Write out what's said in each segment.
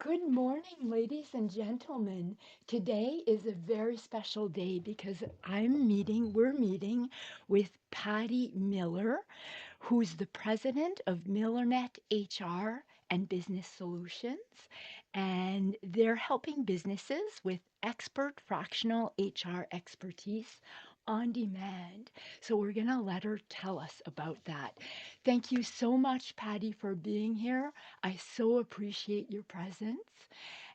Good morning, ladies and gentlemen. Today is a very special day because we're meeting with Patty Miller, who's the president of Millernet HR and Business Solutions. And they're helping businesses with expert fractional HR expertise on demand. So we're going to let her tell us about that. Thank you so much, Patty, for being here. I so appreciate your presence.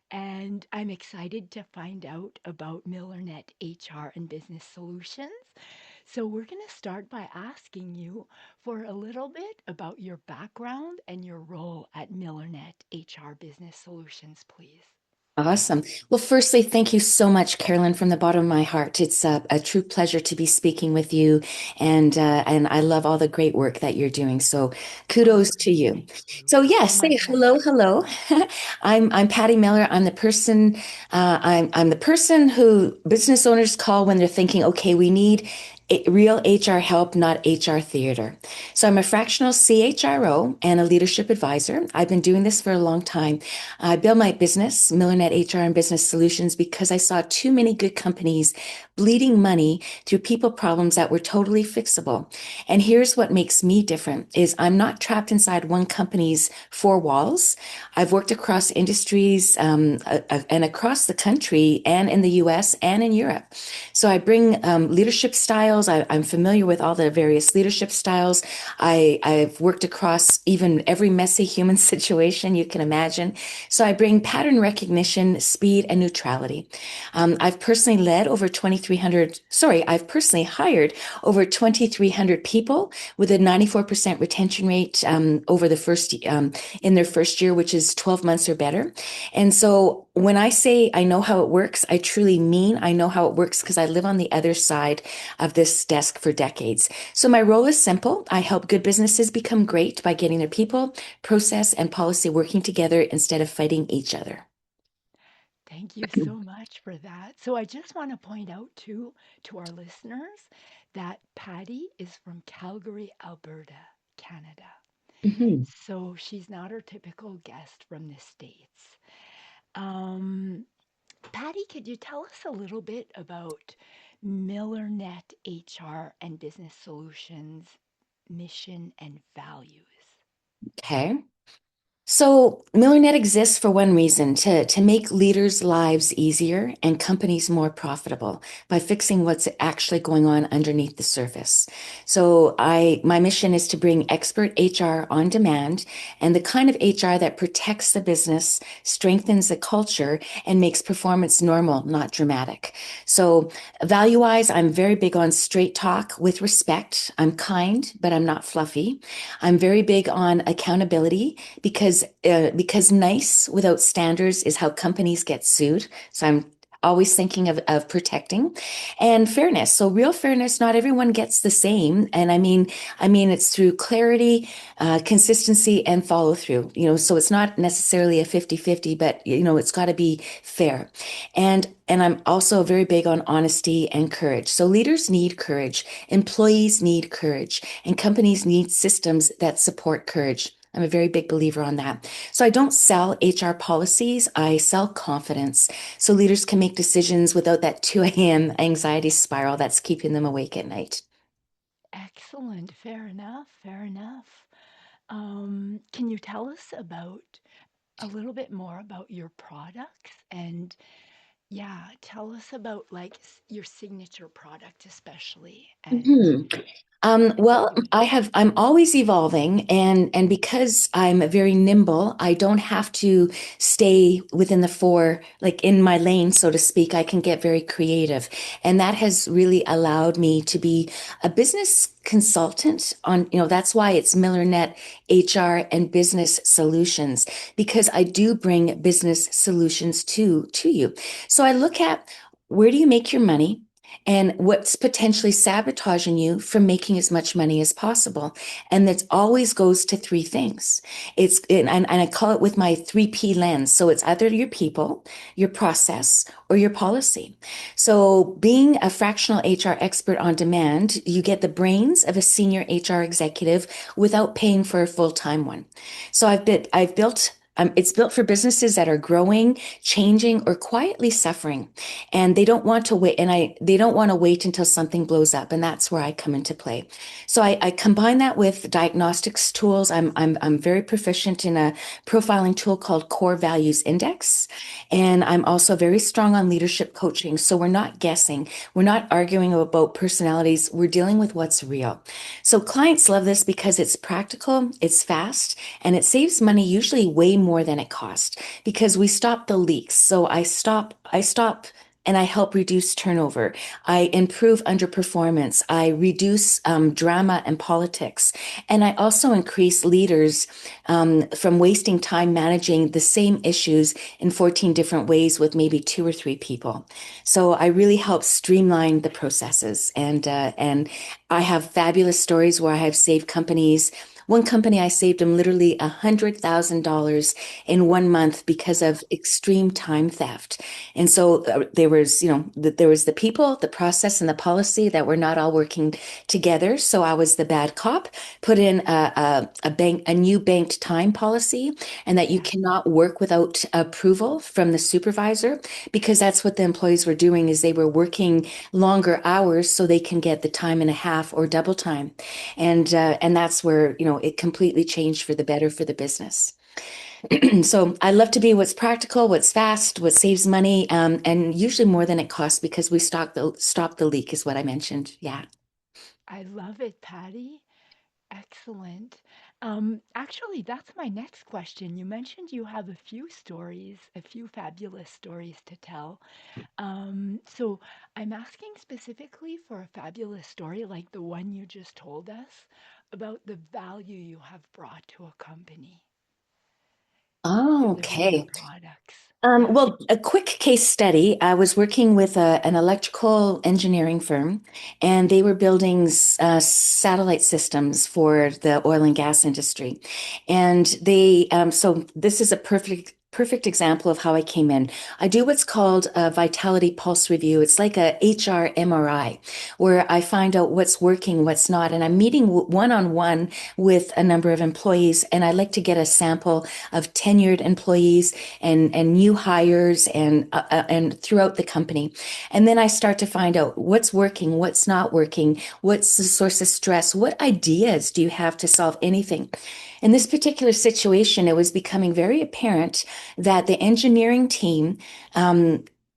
And I'm excited to find out about Millernet HR and Business Solutions. So, we're going to start by asking you for a little bit about your background and your role at Millernet HR Business Solutions, please. Awesome. Well, firstly, thank you so much, Carolyn, from the bottom of my heart. It's a true pleasure to be speaking with you, and I love all the great work that you're doing. So, kudos Oh, to you. thank you. So, Oh, yes, my say hello, pleasure. hello. I'm Patty Miller. I'm the person. I'm the person who business owners call when they're thinking, okay, we need real HR help, not HR theater. So, I'm a fractional CHRO and a leadership advisor. I've been doing this for a long time. I built my business, Millernet HR and Business Solutions, because I saw too many good companies bleeding money through people problems that were totally fixable. And here's what makes me different is I'm not trapped inside one company's four walls. I've worked across industries and across the country and in the US and in Europe. So I bring leadership styles. I'm familiar with all the various leadership styles. I've worked across even every messy human situation you can imagine. So I bring pattern recognition, speed, and neutrality. I've personally hired over 2,300 people with a 94% retention rate in their first year, which is 12 months or better. And so when I say I know how it works, I truly mean I know how it works because I live on the other side of this desk for decades. So my role is simple. I help good businesses become great by getting their people, process, and policy working together instead of fighting each other. Thank you so much for that. So, I just want to point out too to our listeners that Patty is from Calgary, Alberta, Canada. Mhm. So she's not our typical guest from the States. Um, Patty, could you tell us a little bit about Millernet HR and Business Solutions mission and values? Okay. So MillerNet exists for one reason, to make leaders' lives easier and companies more profitable by fixing what's actually going on underneath the surface. My mission is to bring expert HR on demand and the kind of HR that protects the business, strengthens the culture, and makes performance normal, not dramatic. So value-wise, I'm very big on straight talk with respect. I'm kind, but I'm not fluffy. I'm very big on accountability because nice without standards is how companies get sued. So I'm always thinking of protecting and fairness. So real fairness, not everyone gets the same. And I mean, it's through clarity, consistency and follow through, so it's not necessarily a 50-50, but it's got to be fair. And I'm also very big on honesty and courage. So leaders need courage, employees need courage, and companies need systems that support courage. I'm a very big believer on that. So I don't sell HR policies, I sell confidence so leaders can make decisions without that 2 a.m. anxiety spiral that's keeping them awake at night. Excellent. Fair enough. Fair enough. Can you tell us about a little bit more about your products and yeah, tell us about like your signature product especially and Mhm. Well, yeah. I'm always evolving and because I'm very nimble, I don't have to stay within the four, like in my lane, so to speak. I can get very creative. And that has really allowed me to be a business consultant that's why it's MillerNet HR and Business Solutions, because I do bring business solutions to you. So I look at where do you make your money? And what's potentially sabotaging you from making as much money as possible. And that always goes to three things. And I call it with my 3P lens. So it's either your people, your process, or your policy. So being a fractional HR expert on demand, you get the brains of a senior HR executive without paying for a full-time one. So I've built It's built for businesses that are growing, changing, or quietly suffering, and they don't want to wait. They don't want to wait until something blows up, and that's where I come into play. So I combine that with diagnostics tools. I'm very proficient in a profiling tool called Core Values Index, and I'm also very strong on leadership coaching. So we're not guessing, we're not arguing about personalities. We're dealing with what's real. So clients love this because it's practical, it's fast, and it saves money usually way more than it costs because we stop the leaks. So I stop and I help reduce turnover. I improve underperformance. I reduce drama and politics. And I also increase leaders from wasting time managing the same issues in 14 different ways with maybe two or three people. So I really help streamline the processes. And I have fabulous stories where I have saved companies. One company, I saved them literally $100,000 in 1 month because of extreme time theft. And so there was, there was the people, the process, and the policy that were not all working together. So I was the bad cop, put in a new banked time policy, and that you Yeah. cannot work without approval from the supervisor, because that's what the employees were doing is they were working longer hours so they can get the time and a half or double time. And that's where, it completely changed for the better for the business. So I love to be what's practical, what's fast, what saves money, and usually more than it costs because we stop the leak is what I mentioned. Yeah. I love it, Patty. Excellent. Actually, that's my next question. You mentioned you have a few stories, a few fabulous stories to tell. So I'm asking specifically for a fabulous story like the one you just told us about the value you have brought to a company Oh, delivering your okay. products. Yeah. Well, a quick case study. I was working with an electrical engineering firm, and they were building satellite systems for the oil and gas industry. And so this is a perfect example of how I came in. I do what's called a vitality pulse review. It's like a HR MRI, where I find out what's working, what's not. And I'm meeting one-on-one with a number of employees, and I like to get a sample of tenured employees and new hires and throughout the company. And then I start to find out what's working, what's not working, what's the source of stress, what ideas do you have to solve anything. In this particular situation, it was becoming very apparent that the engineering team,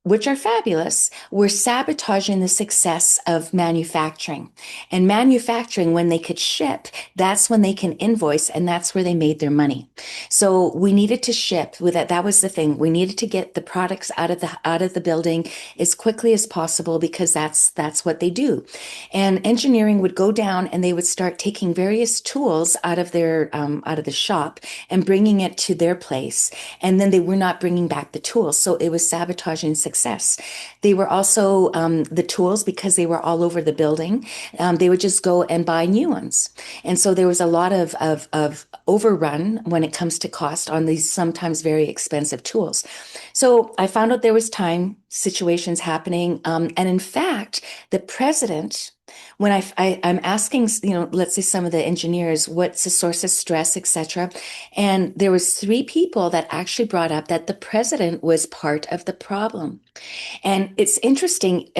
which are fabulous, were sabotaging the success of manufacturing. And manufacturing, when they could ship, that's when they can invoice, and that's where they made their money. So we needed to ship with that. That was the thing. We needed to get the products out of the building as quickly as possible because that's what they do. And engineering would go down and they would start taking various tools out of the shop and bringing it to their place. And then they were not bringing back the tools, so it was sabotaging success. They were also the tools because they were all over the building. They would just go and buy new ones, and so there was a lot of overrun when it comes to cost on these sometimes very expensive tools. So I found out there was time situations happening. And in fact, the president, when I'm asking, let's say some of the engineers, what's the source of stress, etc. And there was three people that actually brought up that the president was part of the problem. And it's interesting.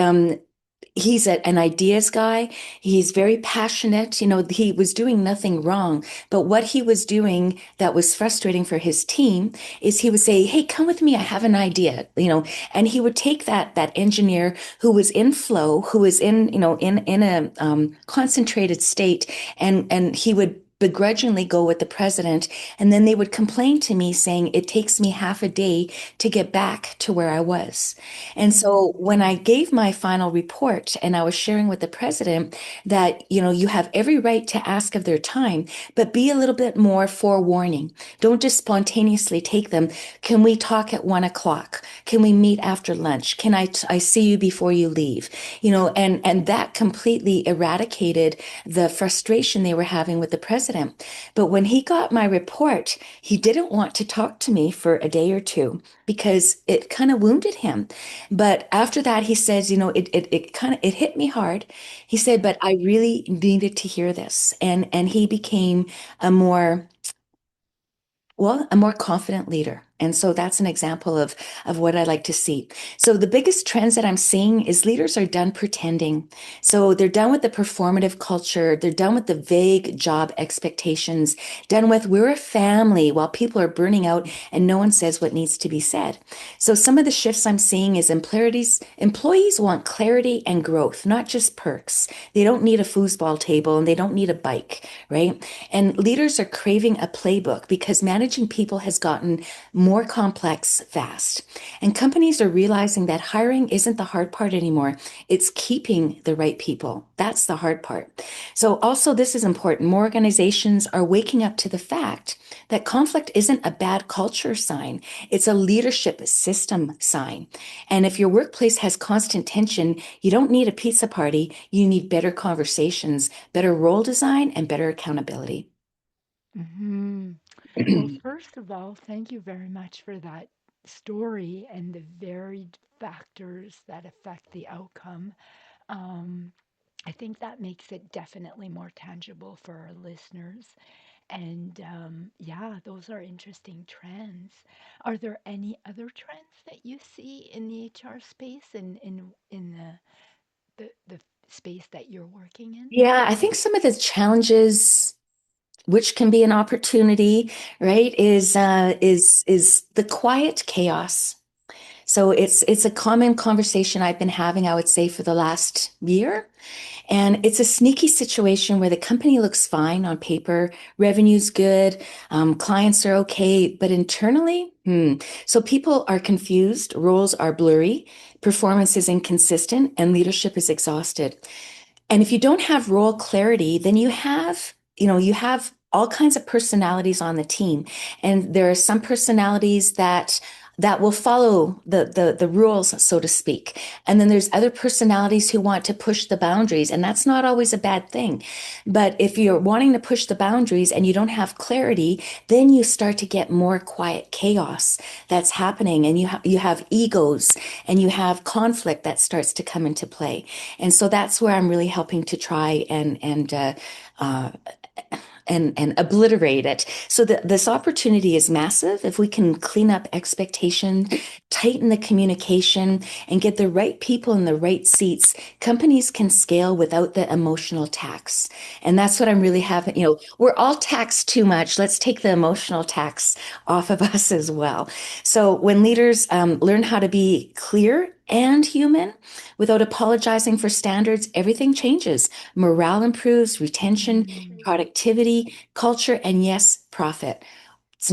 He's an ideas guy. He's very passionate. He was doing nothing wrong. But what he was doing that was frustrating for his team is he would say, "Hey, come with me. I have an idea." And he would take that engineer who was in flow, who was in a concentrated state, and he would begrudgingly go with the president. And then they would complain to me saying, "It takes me half a day to get back to where I was." And so Mm, when I gave my final report and I was sharing with the president that, you have every right to ask of their time, but be a little bit more forewarning. Don't just spontaneously take them. Can we talk at 1 o'clock? Can we meet after lunch? Can I see you before you leave? And that completely eradicated the frustration they were having with the president. But when he got my report, he didn't want to talk to me for a day or two because it kind of wounded him. But after that, he says, it hit me hard. He said, yeah. but I really needed to hear this. And he became a more Well, a more confident leader. And so that's an example of what I like to see. So the biggest trends that I'm seeing is leaders are done pretending. So they're done with the performative culture. They're done with the vague job expectations, done with we're a family while people are burning out and no one says what needs to be said. So some of the shifts I'm seeing is employees want clarity and growth, not just perks. They don't need a foosball table and they don't need a bike, right? And leaders are craving a playbook because managing people has gotten more complex fast. And companies are realizing that hiring isn't the hard part anymore. It's keeping the right people. That's the hard part. So also this is important. More organizations are waking up to the fact that conflict isn't a bad culture sign. It's a leadership system sign. And if your workplace has constant tension, you don't need a pizza party. You need better conversations, better role design, and better accountability. Hmm. Well, first of all, thank you very much for that story and the varied factors that affect the outcome. Um, I think that makes it definitely more tangible for our listeners. And yeah, those are interesting trends. Are there any other trends that you see in the HR space and in the space that you're working in? Yeah, I think some of the challenges, which can be an opportunity, right, is the quiet chaos. So it's a common conversation I've been having, I would say, for the last year. And it's a sneaky situation where the company looks fine on paper, revenue's good, clients are okay, but internally, So people are confused, roles are blurry, performance is inconsistent, and leadership is exhausted. And if you don't have role clarity, then you have all kinds of personalities on the team. And there are some personalities that will follow the rules, so to speak. And then there's other personalities who want to push the boundaries, and that's not always a bad thing. But if you're wanting to push the boundaries and you don't have clarity, then you start to get more quiet chaos that's happening, and you have egos and you have conflict that starts to come into play. And so that's where I'm really helping to try uh, and obliterate it. So this opportunity is massive. If we can clean up expectation, tighten the communication, and get the right people in the right seats, companies can scale without the emotional tax. And that's what I'm really having. We're all taxed too much. Let's take the emotional tax off of us as well. So when leaders learn how to be clear and human without apologizing for standards, everything changes. Morale improves, retention, Mm, productivity, culture, and yes, profit. It's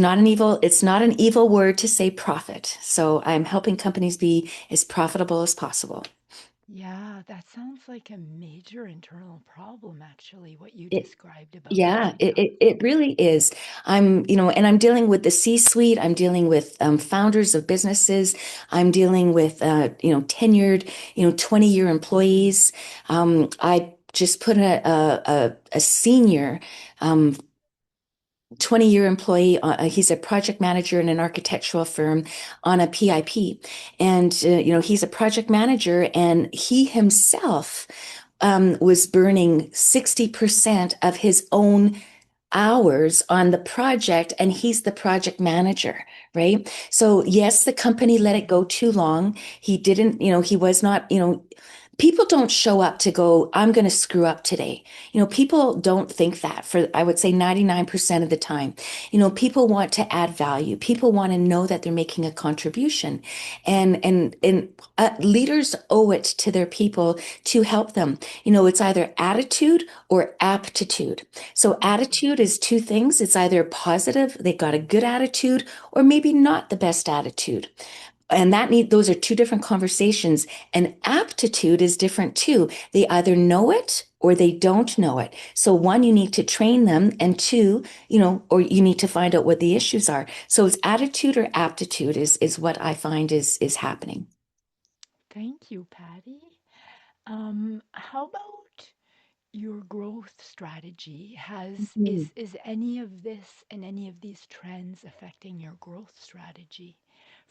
not an evil word to say profit. So I'm helping companies be as profitable as possible. yeah, that sounds like a major internal problem, actually, what you It, described about yeah, cleanup. it really is. And I'm dealing with the C-suite. I'm dealing with founders of businesses. I'm dealing with, tenured, 20-year employees. I just put a senior um, 20-year employee. He's a project manager in an architectural firm on a PIP. And, he's a project manager and he himself was burning 60% of his own hours on the project and he's the project manager, right? So yes, the company let it go too long. He didn't, he was not, people don't show up to go, I'm going to screw up today. People don't think that for, I would say 99% of the time. People want to add value. People want to know that they're making a contribution. And leaders owe it to their people to help them. It's either attitude or aptitude. So Mhm. attitude is two things. It's either positive, they got a good attitude, or maybe not the best attitude. And those are two different conversations. And aptitude is different too. They either know it or they don't know it. So one, you need to train them, and two, or you need to find out what the issues are. So it's attitude or aptitude is what I find is happening. Thank you, Patty. How about your growth strategy? Is any of this and any of these trends affecting your growth strategy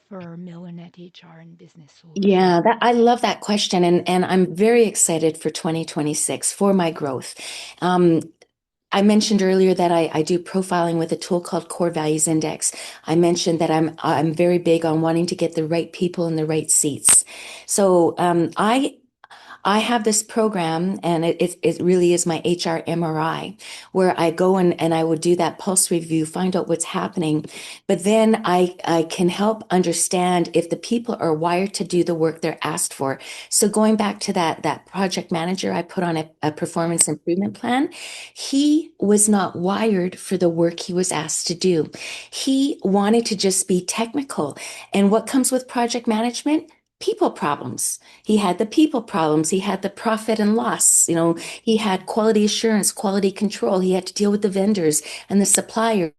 for Millernet HR and Business Solutions? Yeah, that I love that question, and I'm very excited for 2026 for my growth. Um, I mentioned earlier that I do profiling with a tool called Core Values Index. I mentioned that I'm very big on wanting to get the right people in the right seats. So I have this program, and it really is my HR MRI, where I go and I would do that pulse review, find out what's happening. But then I can help understand if the people are wired to do the work they're asked for. So going back to that project manager I put on a performance improvement plan, he was not wired for the work he was asked to do. He wanted to just be technical. And what comes with project management? People problems. He had the people problems. He had the profit and loss. He had quality assurance, quality control. He had to deal with the vendors and the suppliers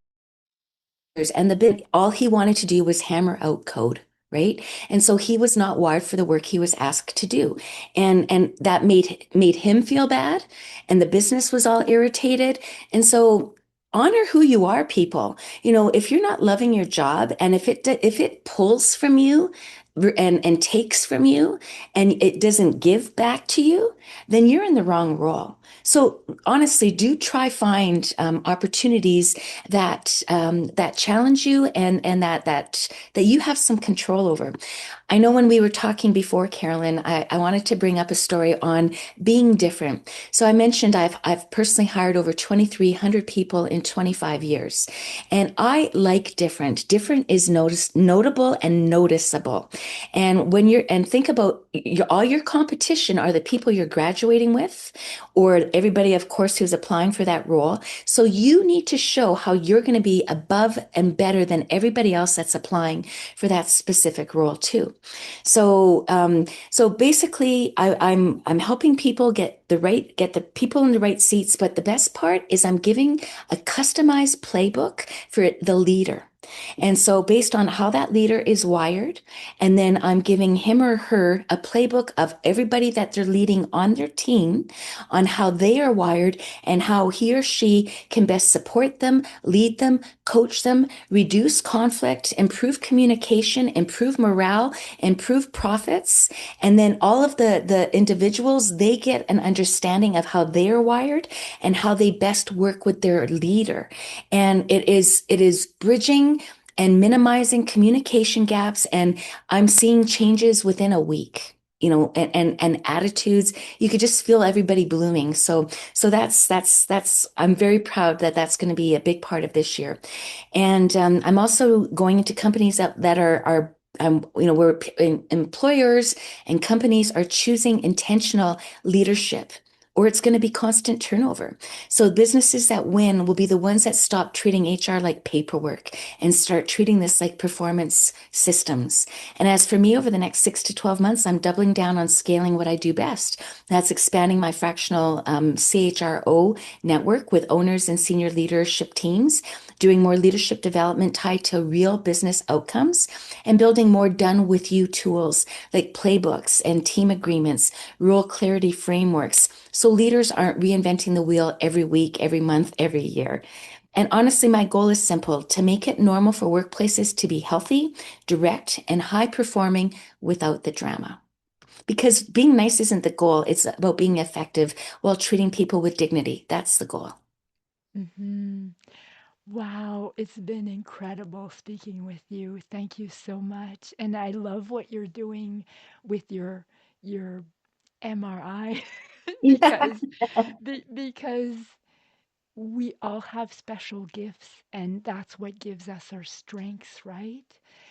and the bid. All he wanted to do was hammer out code, right? And so he was not wired for the work he was asked to do. And that made him feel bad, and the business was all irritated. And so honor who you are, people. If you're not loving your job, and if it pulls from you and takes from you, and it doesn't give back to you, then you're in the wrong role. So honestly, do try find opportunities that challenge you, and that you have some control over. I know when we were talking before, Carolyn, I wanted to bring up a story on being different. So I mentioned I've personally hired over 2,300 people in 25 years, and I like different. Different is notable and noticeable. And think about all your competition are the people you're graduating with, or everybody, of course, who's applying for that role. So you need to show how you're going to be above and better than everybody else that's applying for that specific role too. So basically, I'm helping people get the people in the right seats. But the best part is I'm giving a customized playbook for the leader. And so based on how that leader is wired, and then I'm giving him or her a playbook of everybody that they're leading on their team on how they are wired and how he or she can best support them, lead them, coach them, reduce conflict, improve communication, improve morale, improve profits. And then all of the individuals, they get an understanding of how they are wired and how they best work with their leader. And it is bridging and minimizing communication gaps. And I'm seeing changes within a week. And attitudes. You could just feel everybody blooming. So that's. I'm very proud that that's going to be a big part of this year. And I'm also going into companies that are where employers and companies are choosing intentional leadership, or it's going to be constant turnover. So businesses that win will be the ones that stop treating HR like paperwork and start treating this like performance systems. And as for me, over the next 6 to 12 months, I'm doubling down on scaling what I do best. That's expanding my fractional CHRO network with owners and senior leadership teams, doing more leadership development tied to real business outcomes, and building more done with you tools like playbooks and team agreements, role clarity frameworks. So leaders aren't reinventing the wheel every week, every month, every year. And honestly, my goal is simple: to make it normal for workplaces to be healthy, direct, and high performing without the drama. Because being nice isn't the goal, it's about being effective while treating people with dignity. That's the goal. Hmm. Wow, it's been incredible speaking with you. Thank you so much. And I love what you're doing with your MRI Yeah, because because we all have special gifts, and that's what gives us our strengths, right?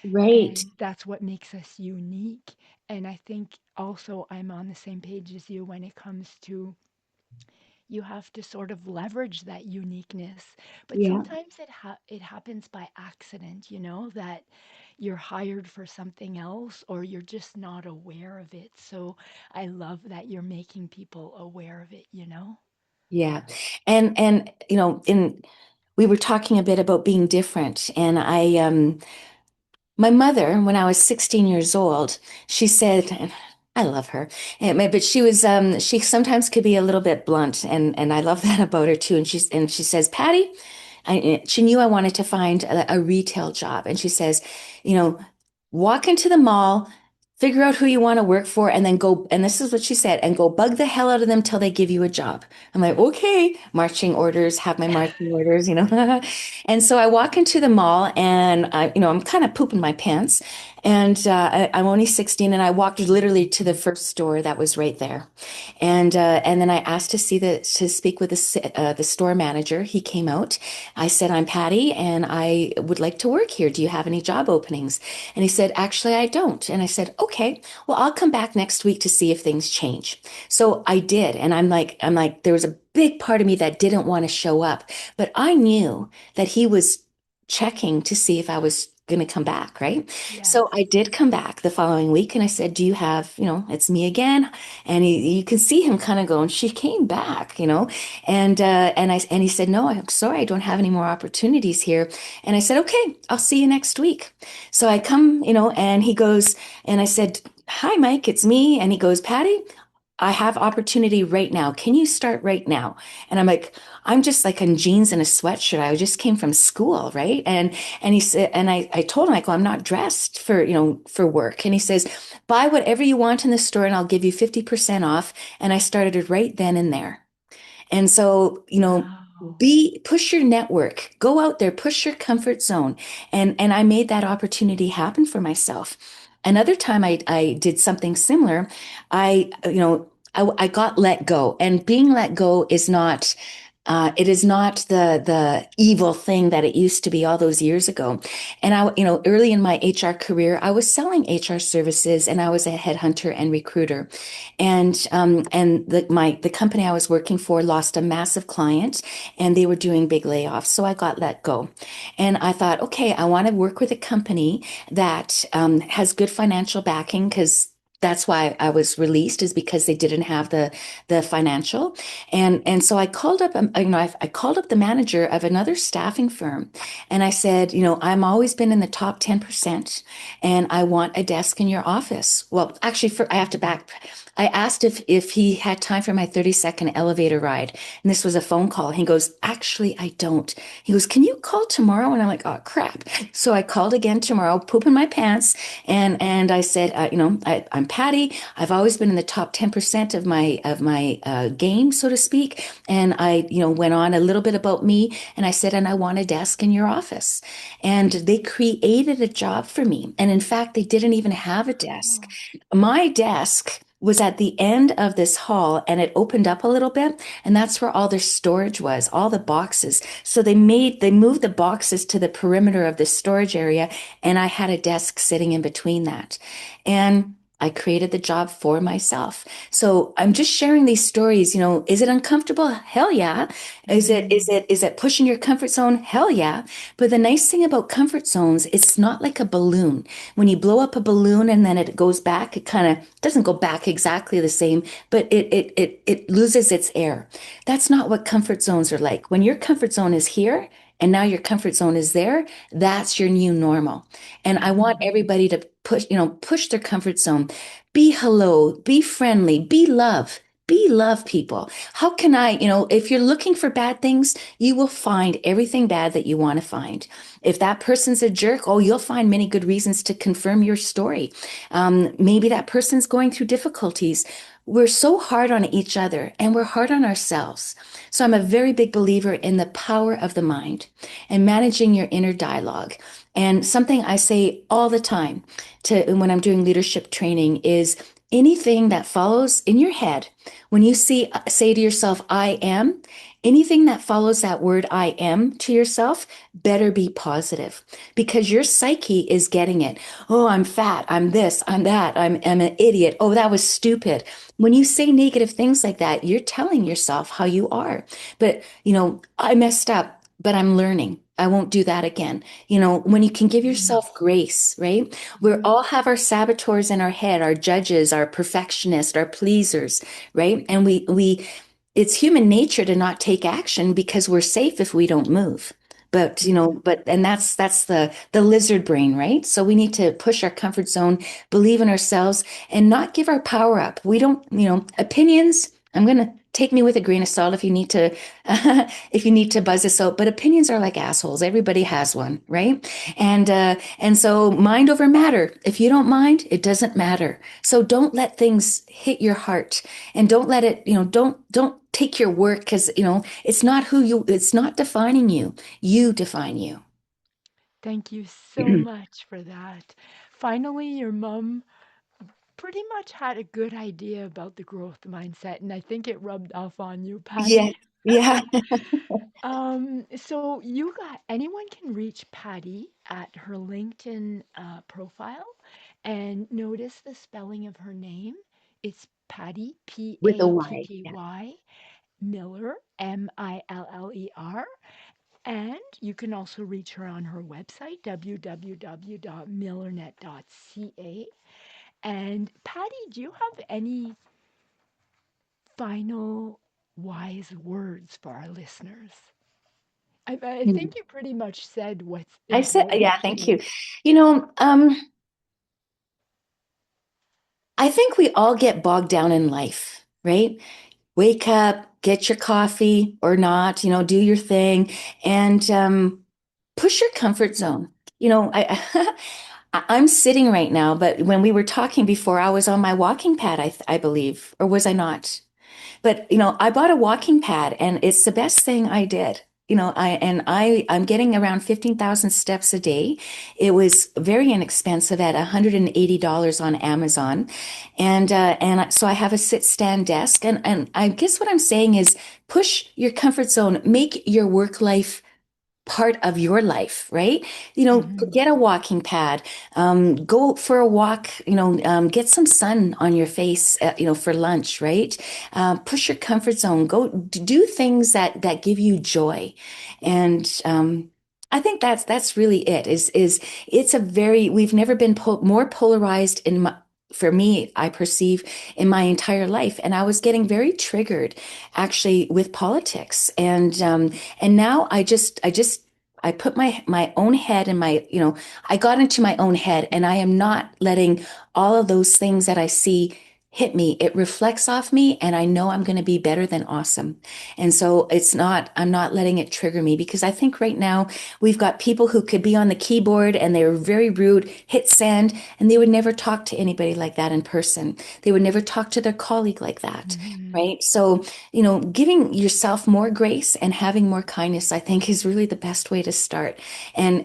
right. And that's what makes us unique. And I think also I'm on the same page as you when it comes to you have to sort of leverage that uniqueness. But Yeah. sometimes it happens by accident, that you're hired for something else or you're just not aware of it. So I love that you're making people aware of it. Yeah. And in we were talking a bit about being different. And my mother, when I was 16 years old, she said, and I love her, but she sometimes could be a little bit blunt, and I love that about her too. And she says, Patty, she knew I wanted to find a retail job. And she says, you know, walk into the mall, figure out who you want to work for and then go, and this is what she said, and go bug the hell out of them till they give you a job. I'm like, okay, marching orders, have my marching orders, you know. And so I walk into the mall and I'm kind of pooping my pants. And I'm only 16 and I walked literally to the first store that was right there. And then I asked to speak with the store manager. He came out. I said, I'm Patty and I would like to work here. Do you have any job openings? And he said, actually, I don't. And I said, okay, well, I'll come back next week to see if things change. So I did. And I'm like, there was a big part of me that didn't want to show up, but I knew that he was checking to see if I was going to come back, right? Yes. So I did come back the following week and I said, do you have, it's me again. And you can see him kind of going, she came back, and he said, no, I'm sorry, I don't have any more opportunities here. And I said, okay, I'll see you next week. So I come, and he goes, and I said, hi, Mike, it's me. And he goes, Patty, I have opportunity right now. Can you start right now? And I'm like, I'm just like in jeans and a sweatshirt. I just came from school, right? And he said, and I told him, I go, I'm not dressed for work. And he says, buy whatever you want in the store and I'll give you 50% off. And I started it right then and there. And so, Wow. push your network, go out there, push your comfort zone. And I made that opportunity happen for myself. Another time I did something similar. I got let go, and being let go is not it is not the evil thing that it used to be all those years ago. And early in my HR career, I was selling HR services, and I was a headhunter and recruiter. And the company I was working for lost a massive client, and they were doing big layoffs. So I got let go, and I thought, okay, I want to work with a company that has good financial backing because. That's why I was released is because they didn't have the financial. And so I called up, I called up the manager of another staffing firm and I said, I'm always been in the top 10% and I want a desk in your office. Well, actually, I have to back. I asked if he had time for my 30-second elevator ride. And this was a phone call. He goes, actually, I don't. He goes, can you call tomorrow? And I'm like, oh, crap. So I called again tomorrow, pooping my pants. And I said, I'm Patty. I've always been in the top 10% of my game, so to speak. And I, went on a little bit about me. And I said, and I want a desk in your office. And they created a job for me. And in fact, they didn't even have a desk. Oh, My desk was at the end of this hall and it opened up a little bit and that's where all their storage was, all the boxes. So they moved the boxes to the perimeter of the storage area and I had a desk sitting in between that. And I created the job for myself. So I'm just sharing these stories, is it uncomfortable? Hell yeah. Is it is mm, it is it pushing your comfort zone? Hell yeah. But the nice thing about comfort zones, it's not like a balloon. When you blow up a balloon and then it goes back, it kind of doesn't go back exactly the same, but it loses its air. That's not what comfort zones are like. When your comfort zone is here and now your comfort zone is there, that's your new normal. And I want mm, everybody to push their comfort zone. Be hello, be friendly, be love. Be love people. How can if you're looking for bad things, you will find everything bad that you want to find. If that person's a jerk, oh, you'll find many good reasons to confirm your story. Maybe that person's going through difficulties. We're so hard on each other and we're hard on ourselves. So I'm a very big believer in the power of the mind and managing your inner dialogue. And something I say all the time to when I'm doing leadership training is anything that follows in your head, when you say to yourself, I am, anything that follows that word I am to yourself better be positive because your psyche is getting it. Oh, I'm fat. I'm this. I'm that. I'm an idiot. Oh, that was stupid. When you say negative things like that, you're telling yourself how you are. But, I messed up, but I'm learning. I won't do that again. When you can give mm, yourself grace, right? We mm, all have our saboteurs in our head, our judges, our perfectionists, our pleasers, right? And it's human nature to not take action because we're safe if we don't move. But, mm. and that's the lizard brain, right? So we need to push our comfort zone, believe in ourselves, and not give our power up. We don't, opinions. I'm gonna take me with a grain of salt if you need to if you need to buzz this out. But opinions are like assholes. Everybody has one, right? And so mind over matter. If you don't mind, it doesn't matter. So don't let things hit your heart, and don't let it, don't take your work, because it's not who you, it's not defining you. You define you. Thank you so much for that. Finally, your mom pretty much had a good idea about the growth mindset, and I think it rubbed off on you, Yeah. Patty. Yeah. So you got anyone can reach Patty at her LinkedIn profile and notice the spelling of her name. It's Patty, P With a A T Y. T Yeah. Y, Miller, Miller. And you can also reach her on her website, www.millernet.ca. And Patty, do you have any final wise words for our listeners? I think you pretty much said what's I said, important yeah, to thank you. you. You know, I think we all get bogged down in life, right? Wake up, get your coffee or not, do your thing, and push your comfort zone. I'm sitting right now, but when we were talking before, I was on my walking pad, I believe, or was I not? But I bought a walking pad, and it's the best thing I did. I'm getting around 15,000 steps a day. It was very inexpensive at $180 on Amazon. So I have a sit stand desk, and I guess what I'm saying is push your comfort zone, make your work life part of your life, right? Hmm. Get a walking pad, go for a walk, get some sun on your face, for lunch, right? Push your comfort zone, go do things that give you joy. And I think that's really it is it's a very, we've never been more polarized for me, I perceive, in my entire life. And I was getting very triggered actually with politics. And now I put my own head in I got into my own head, and I am not letting all of those things that I see hit me. It reflects off me, and I know I'm going to be better than awesome. And so I'm not letting it trigger me, because I think right now we've got people who could be on the keyboard and they're very rude, hit send, and they would never talk to anybody like that in person. They would never talk to their colleague like that. Hmm. Right. So, giving yourself more grace and having more kindness, I think, is really the best way to start. And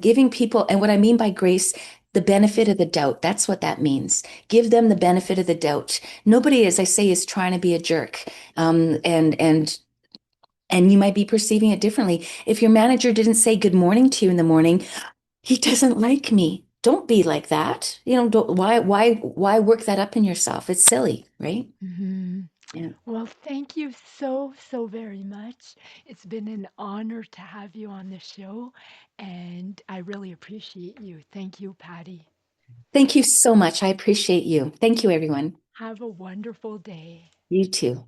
giving people, and what I mean by grace, the benefit of the doubt. That's what that means. Give them the benefit of the doubt. Nobody, as I say, is trying to be a jerk. And you might be perceiving it differently. If your manager didn't say good morning to you in the morning, he doesn't like me. Don't be like that. Why work that up in yourself? It's silly, right? Hmm. Yeah. Well, thank you so, so very much. It's been an honor to have you on the show, and I really appreciate you. Thank you, Patty. Thank you so much. I appreciate you. Thank you, everyone. Have a wonderful day. You too.